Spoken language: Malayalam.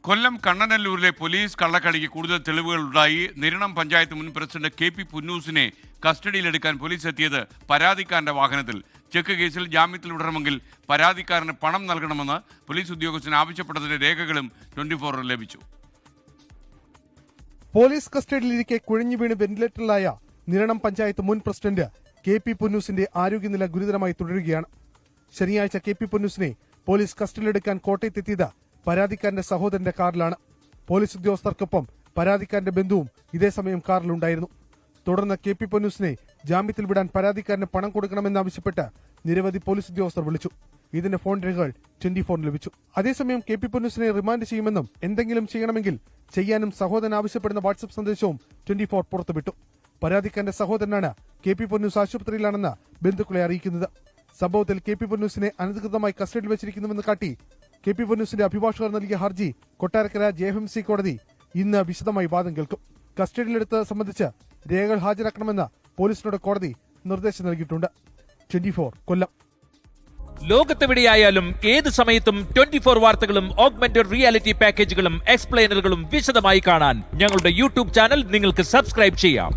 കൊല്ലം കണ്ണനല്ലൂരിലെ പോലീസ് കള്ളക്കളിക്ക് കൂടുതൽ തെളിവുകളുണ്ടായി. നിരണം പഞ്ചായത്ത് മുൻ പ്രസിഡന്റ് KP പുന്നൂസിനെ കസ്റ്റഡിയിലെടുക്കാൻ പോലീസ് എത്തിയത് പരാതിക്കാരന്റെ വാഹനത്തിൽ. ചെക്ക് കേസിൽ ജാമ്യത്തിൽ വിടണമെങ്കിൽ പരാതിക്കാരന് പണം നൽകണമെന്ന് പോലീസ് ഉദ്യോഗസ്ഥൻ ആവശ്യപ്പെട്ടതിന്റെ രേഖകളും 24 ലഭിച്ചു. പോലീസ് കസ്റ്റഡിയിലിരിക്കെ കുഴഞ്ഞു വീണ് വെന്റിലേറ്ററിലായ നിരണം പഞ്ചായത്ത് മുൻ പ്രസിഡന്റ് KP പുന്നൂസിന്റെ ആരോഗ്യനില ഗുരുതരമായി തുടരുകയാണ്. ശനിയാഴ്ച KP പുന്നൂസിനെ പോലീസ് കസ്റ്റഡിയിലെടുക്കാൻ കോട്ടയത്തെത്തിയത് പരാതിക്കാരന്റെ സഹോദരന്റെ കാറിലാണ്. പോലീസ് ഉദ്യോഗസ്ഥർക്കൊപ്പം പരാതിക്കാരന്റെ ബന്ധുവും ഇതേസമയം കാറിലുണ്ടായിരുന്നു. തുടർന്ന് KP പുന്നൂസിനെ ജാമ്യത്തിൽ വിടാൻ പരാതിക്കാരന് പണം കൊടുക്കണമെന്നാവശ്യപ്പെട്ട് നിരവധി പോലീസ് ഉദ്യോഗസ്ഥർ വിളിച്ചു. ഇതിന്റെ ഫോൺ രേഖകൾ 24 ലഭിച്ചു. അതേസമയം KP പുന്നൂസിനെ റിമാൻഡ് ചെയ്യുമെന്നും എന്തെങ്കിലും ചെയ്യണമെങ്കിൽ ചെയ്യാനും സഹോദരൻ ആവശ്യപ്പെടുന്ന വാട്സ്ആപ്പ് സന്ദേശവും 24 പുറത്തുവിട്ടു. പരാതിക്കാരന്റെ സഹോദരനാണ് KP പുന്നൂസ് ആശുപത്രിയിലാണെന്ന് ബന്ധുക്കളെ അറിയിക്കുന്നത്. സംഭവത്തിൽ KP പുന്നൂസിനെ അനധികൃതമായി കസ്റ്റഡിയിൽ വെച്ചിരിക്കുന്നുവെന്ന് കാട്ടി KP പുന്നൂസിന്റെ അഭിഭാഷകർ നൽകിയ ഹർജി കൊട്ടാരക്കര JFMC കോടതി ഇന്ന് വിശദമായി വാദം കേൾക്കും. കസ്റ്റഡിയിലെടുത്തത് സംബന്ധിച്ച് രേഖകൾ ഹാജരാക്കണമെന്ന് പോലീസിനോട് കോടതി നിർദ്ദേശം നൽകിയിട്ടുണ്ട്. 24 കൊല്ലം. ലോകത്തെവിടെയായാലും ഏത് സമയത്തും 24 വാർത്തകളും ഓഗ്മെന്റഡ് റിയാലിറ്റി പാക്കേജുകളും എക്സ്പ്ലെയിനറുകളും വിശദമായി കാണാൻ ഞങ്ങളുടെ യൂട്യൂബ് ചാനൽ നിങ്ങൾക്ക് സബ്സ്ക്രൈബ് ചെയ്യാം.